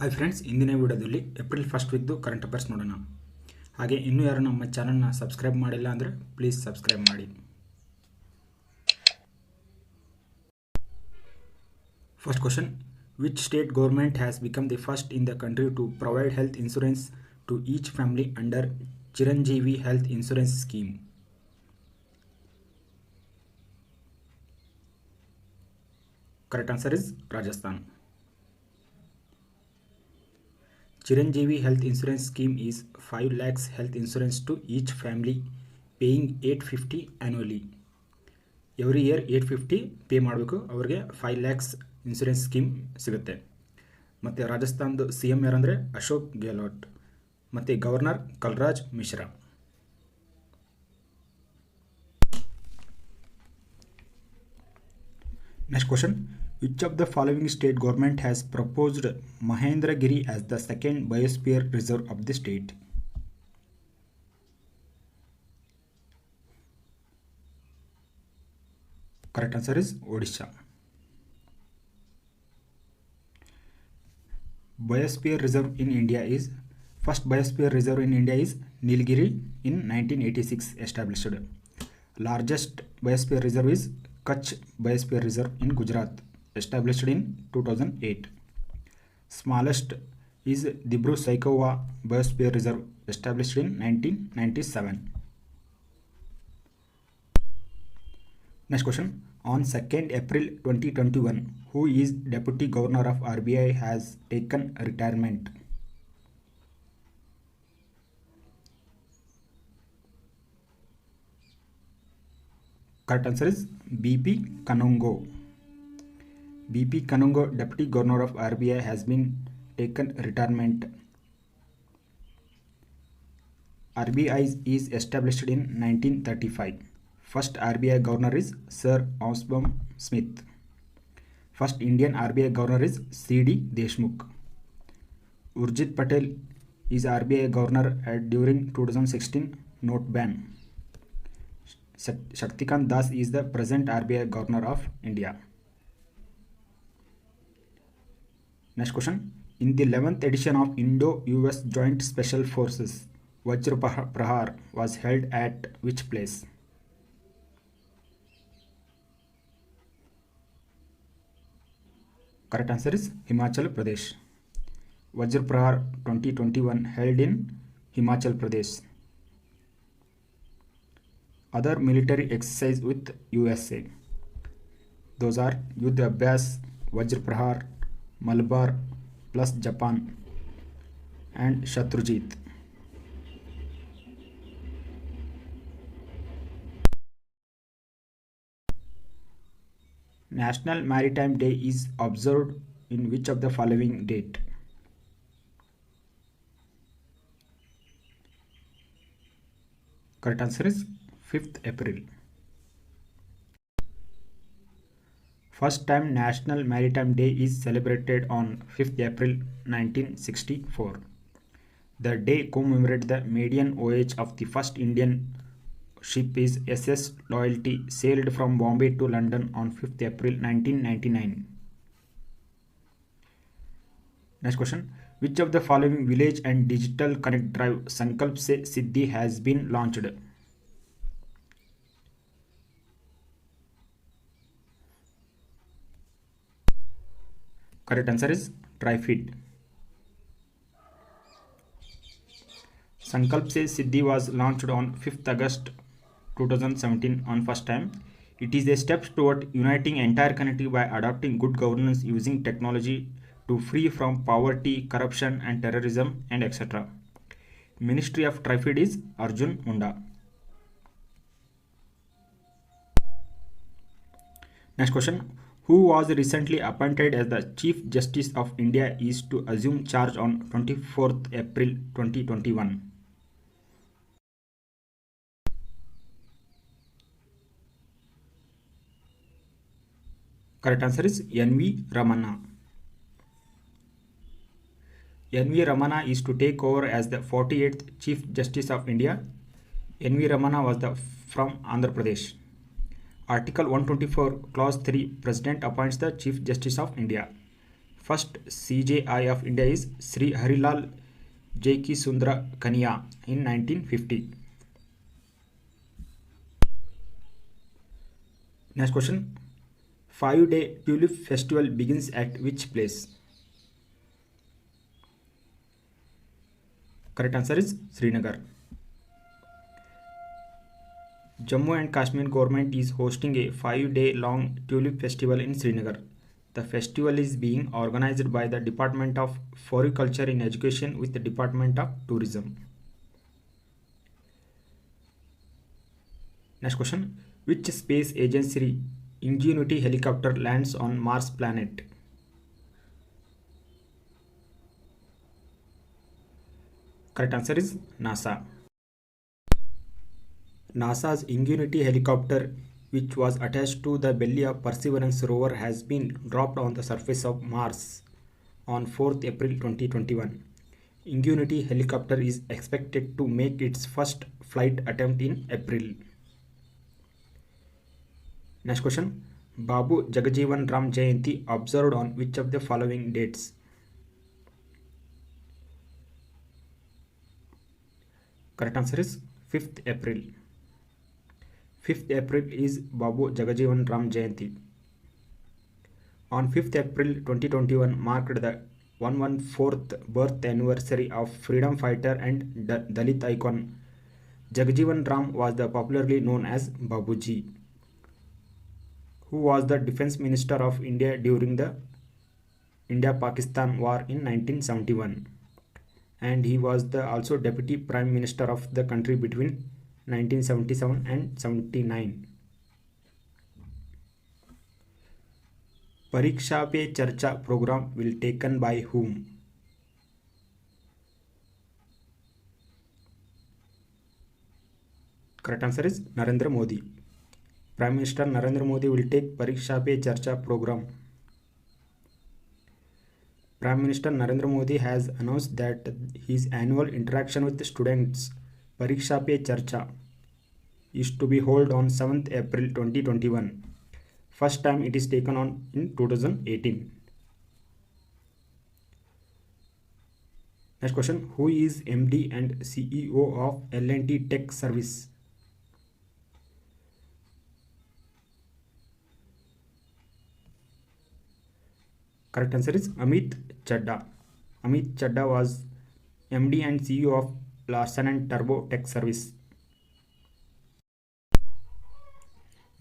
Hi friends, ಇಂದಿನ ವಿಡಿಯೋದಲ್ಲಿ April first ವೀಕ್ದು ಕರೆಂಟ್ ಅಫೇರ್ಸ್ ನೋಡೋಣ. ಹಾಗೆ ಇನ್ನೂ ಯಾರು ನಮ್ಮ ಚಾನಲ್ನ ಸಬ್ಸ್ಕ್ರೈಬ್ ಮಾಡಿಲ್ಲ ಅಂದರೆ ಪ್ಲೀಸ್ ಸಬ್ಸ್ಕ್ರೈಬ್ ಮಾಡಿ. First question, which state government has become the first in the country to provide health insurance to each family under Chiranjeevi health insurance scheme? Correct answer is Rajasthan. Chiranjeevi Health Insurance Scheme is 5 lakhs health insurance to each family, paying 850 annually. Every year 850 pay ಮಾಡಬೇಕು, ಅವರಿಗೆ 5 lakhs insurance scheme ಸಿಗುತ್ತೆ. ಮತ್ತು ರಾಜಸ್ಥಾನದ CM ಯಾರಂದರೆ Ashok Gehlot ಮತ್ತು governor Kalraj Mishra. Next question, which of the following state government has proposed Mahendragiri as the second biosphere reserve of the state? Correct answer is Odisha. Biosphere reserve in India is first biosphere reserve in India is Nilgiri in 1986 established. Largest biosphere reserve is Kutch Biosphere Reserve in Gujarat, established in 2008. Smallest is Dibru-Saikhowa Biosphere Reserve, established in 1997. Next question, on 2nd April 2021, who is Deputy Governor of RBI has taken retirement? Correct answer is BP Kanungo. BP Kanungo, Deputy Governor of RBI, has been taken retirement. RBI is established in 1935. First RBI Governor is Sir Osborne Smith. First Indian RBI Governor is C.D. Deshmukh. Urjit Patel is RBI Governor during 2016 note ban. Shaktikant Das is the present RBI Governor of India. Next question, in the 11th edition of Indo-US Joint Special Forces, Vajra Prahar was held at which place? Correct answer is Himachal Pradesh. Vajra Prahar 2021 held in Himachal Pradesh. Other military exercise with USA, those are Yuddha Abhyas, Vajra Prahar, Malabar plus Japan, and Shatrujit. National Maritime Day is observed in which of the following date? Correct answer is 5th April. First time National Maritime Day is celebrated on 5th April 1964. The day commemorates the maiden voyage of the first Indian ship is SS Loyalty, sailed from Bombay to London on 5th April 1999. Next question, which of the following village and digital connect drive Sankalp Se Siddhi has been launched? Correct answer is TriFeed. Sankalp Se Siddhi was launched on 5th August 2017 on first time. It is a step toward uniting entire country by adopting good governance using technology to free from poverty, corruption and terrorism and etc. Ministry of TriFeed is Arjun Munda. Next question, who was recently appointed as the Chief Justice of India is to assume charge on 24th April 2021? Correct answer is N.V. Ramana. N.V. Ramana is to take over as the 48th Chief Justice of India. N.V. Ramana was from Andhra Pradesh. Article 124, Clause 3, President appoints the Chief Justice of India. First CJI of India is Sri Harilal Jaikisundra Kaniya in 1950. Next question. 5-day Tulip Festival begins at which place? Correct answer is Srinagar. Jammu and Kashmir government is hosting a 5-day long Tulip Festival in Srinagar. The festival is being organized by the Department of Floriculture in Education with the Department of Tourism. Next question. Which space agency Ingenuity helicopter lands on Mars planet? Correct answer is NASA. NASA's Ingenuity helicopter, which was attached to the belly of Perseverance rover, has been dropped on the surface of Mars on 4th April 2021. Ingenuity helicopter is expected to make its first flight attempt in April. Next question. Babu Jagjeevan Ram Jayanti observed on which of the following dates? Correct answer is 5th April. 5th April is Babu Jagjeevan Ram Jayanti. On 5th April 2021 marked the 114th birth anniversary of freedom fighter and Dalit icon Jagjeevan Ram, was the popularly known as Babuji, who was the defense minister of India during the India-Pakistan war in 1971, and he was the also deputy prime minister of the country between 1977 and 79. Pariksha Pe Charcha program will taken by whom? Correct answer is Narendra Modi. Prime Minister Narendra Modi will take Pariksha Pe Charcha program. Prime Minister Narendra Modi has announced that his annual interaction with the students, Pariksha Pe Charcha, is to be held on 7th April 2021. First time it is taken on in 2018. Next question. Who is MD and CEO of L&T Tech Service? Correct answer is Amit Chadda. Amit Chadda was MD and CEO of Larsen & Toubro Tech Service.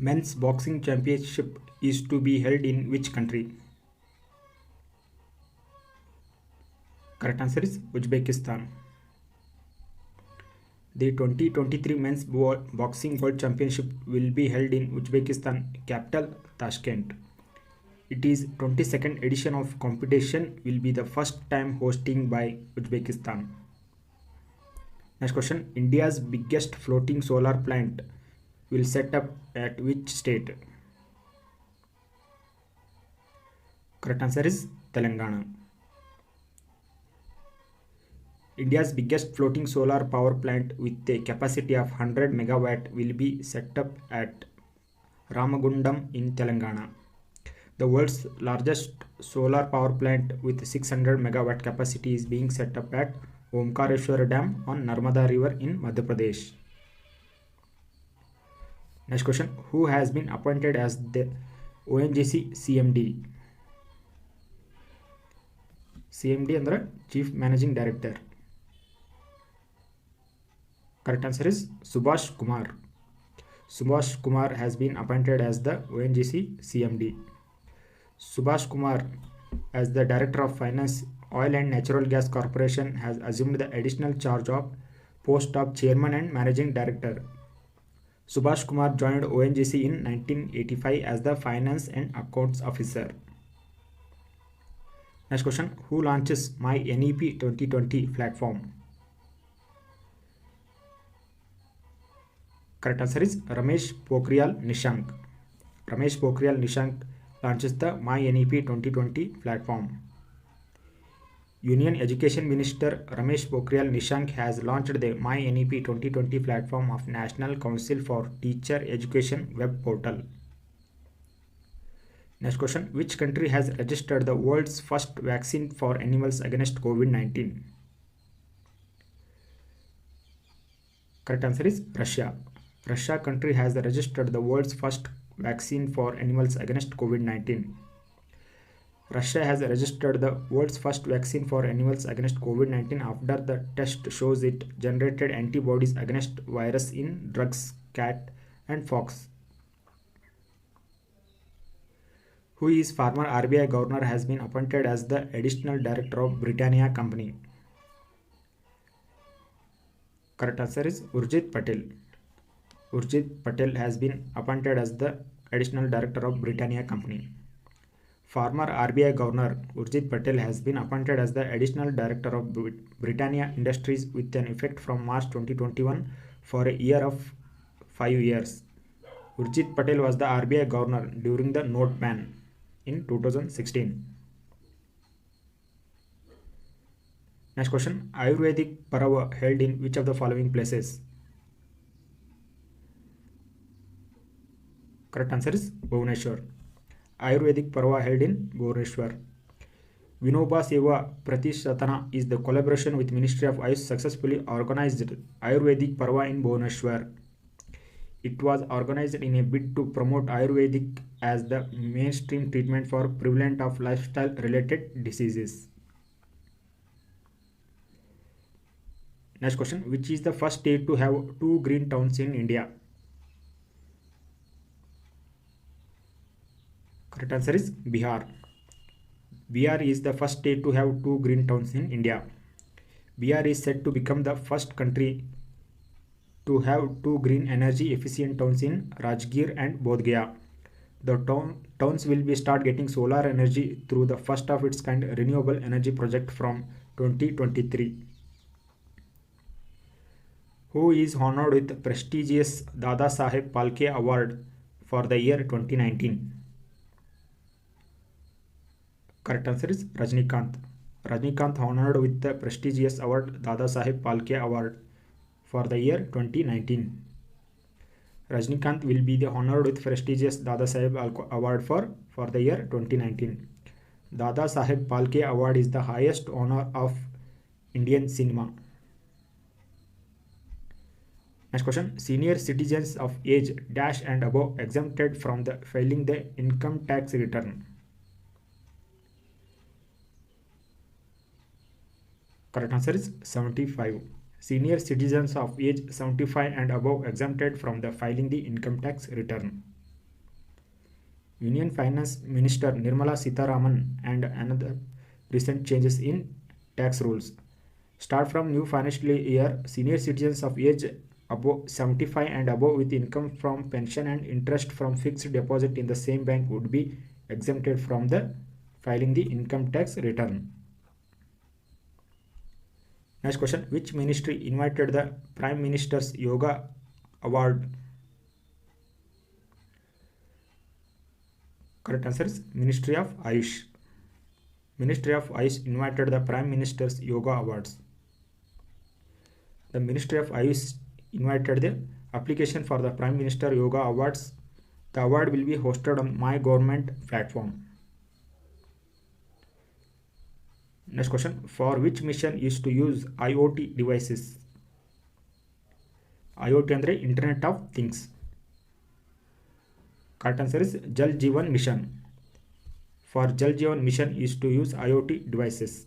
Men's boxing championship is to be held in which country? Correct answer is Uzbekistan. The 2023 Men's Boxing World Championship will be held in Uzbekistan capital Tashkent. It is 22nd edition of competition, will be the first time hosting by Uzbekistan. Next question. India's biggest floating solar plant will set up at which state? Correct answer is Telangana. India's biggest floating solar power plant with a capacity of 100 megawatt will be set up at Ramagundam in Telangana. The world's largest solar power plant with 600 megawatt capacity is being set up at Omkareshwar Dam on Narmada River in Madhya Pradesh. Next question. Who has been appointed as the ONGC CMD? CMD andre Chief Managing Director. Correct answer is Subhash Kumar. Subhash Kumar has been appointed as the ONGC CMD. Subhash Kumar, as the Director of Finance, Oil and Natural Gas Corporation, has assumed the additional charge of post of Chairman and Managing Director. Subhash Kumar joined ONGC in 1985 as the Finance and Accounts Officer. Next question. Who launches My NEP 2020 platform? Correct answer is Ramesh Pokhriyal Nishank. Ramesh Pokhriyal Nishank launches the My NEP 2020 platform. Union Education Minister Ramesh Pokhriyal Nishank has launched the My NEP 2020 platform of National Council for Teacher Education web portal. Next question, which country has registered the world's first vaccine for animals against COVID-19? Correct answer is Russia. Russia country has registered the world's first vaccine for animals against COVID-19. Russia has registered the world's first vaccine for animals against COVID-19 after the test shows it generated antibodies against virus in dogs, cat, and fox. Who is former RBI governor has been appointed as the additional director of Britannia company? Correct answer is Urjit Patel. Urjit Patel has been appointed as the additional director of Britannia company. Former RBI Governor Urjit Patel has been appointed as the additional director of Britannia Industries with an effect from March 2021 for a year of 5 years. Urjit Patel was the RBI governor during the note ban in 2016. Next question, Ayurvedic Parva held in which of the following places? Correct answer is Bhubaneswar. Ayurvedic Parva held in Bhubaneswar. Vinoba Seva Pratishatana is the collaboration with Ministry of Ayush successfully organized Ayurvedic Parva in Bhubaneswar. It was organized in a bid to promote Ayurvedic as the mainstream treatment for prevalent of lifestyle related diseases. Next question, which is the first state to have 2 green towns in India? Correct answer is Bihar. Bihar is the first state to have 2 green towns in India. Bihar is said to become the first country to have 2 green energy efficient towns in Rajgir and Bodh Gaya. The towns will be start getting solar energy through the first of its kind renewable energy project from 2023. Who is honored with prestigious Dada Saheb Phalke Award for the year 2019? Correct answer is Rajnikant. Rajnikant honored with the prestigious award Dada Saheb Phalke Award for the year 2019. Rajnikant will be the honored with prestigious Dada Saheb Award for the year 2019. Dada Saheb Phalke Award is the highest honor of Indian cinema. Next question, senior citizens of age dash and above exempted from the filing the income tax return. Correct answer is 75. Senior citizens of age 75 and above exempted from the filing the income tax return. Union Finance Minister Nirmala Sitharaman and another recent changes in tax rules. Start from new financial year, senior citizens of age above 75 and above with income from pension and interest from fixed deposit in the same bank would be exempted from the filing the income tax return. Next question, which ministry invited the Prime Minister's Yoga Award? Correct answer is Ministry of Ayush. Ministry of Ayush invited the Prime Minister's Yoga Awards. The Ministry of Ayush invited the application for the Prime Minister Yoga Awards. The award will be hosted on My Government platform. Next question, for which mission is to use IoT devices? IoT andre Internet of Things. Correct answer is Jal Jeevan Mission. For Jal Jeevan Mission is to use IoT devices.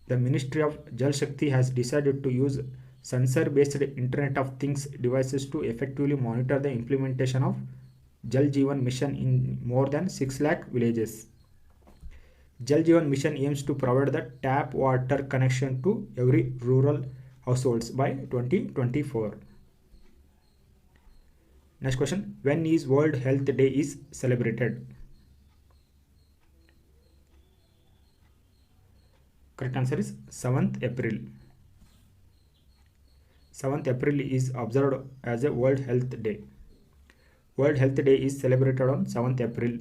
The Ministry of Jal Shakti has decided to use sensor-based Internet of Things devices to effectively monitor the implementation of Jal Jeevan Mission in more than 6 lakh villages. Jal Jeevan Mission aims to provide the tap water connection to every rural households by 2024. Next question, when is World Health Day is celebrated? Correct answer is 7th April. 7th April is observed as a World Health Day. World Health Day is celebrated on 7th April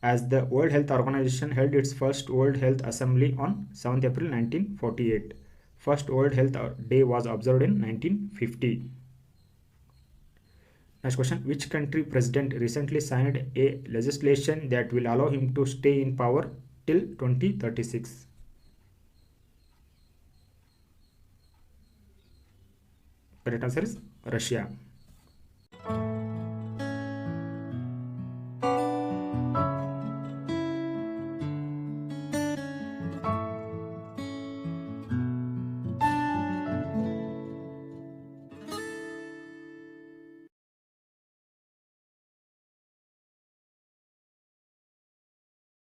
as the World Health Organization held its first World Health Assembly on 7th April 1948. First World Health Day was observed in 1950. Next question, which country president recently signed a legislation that will allow him to stay in power till 2036? Correct answer is Russia.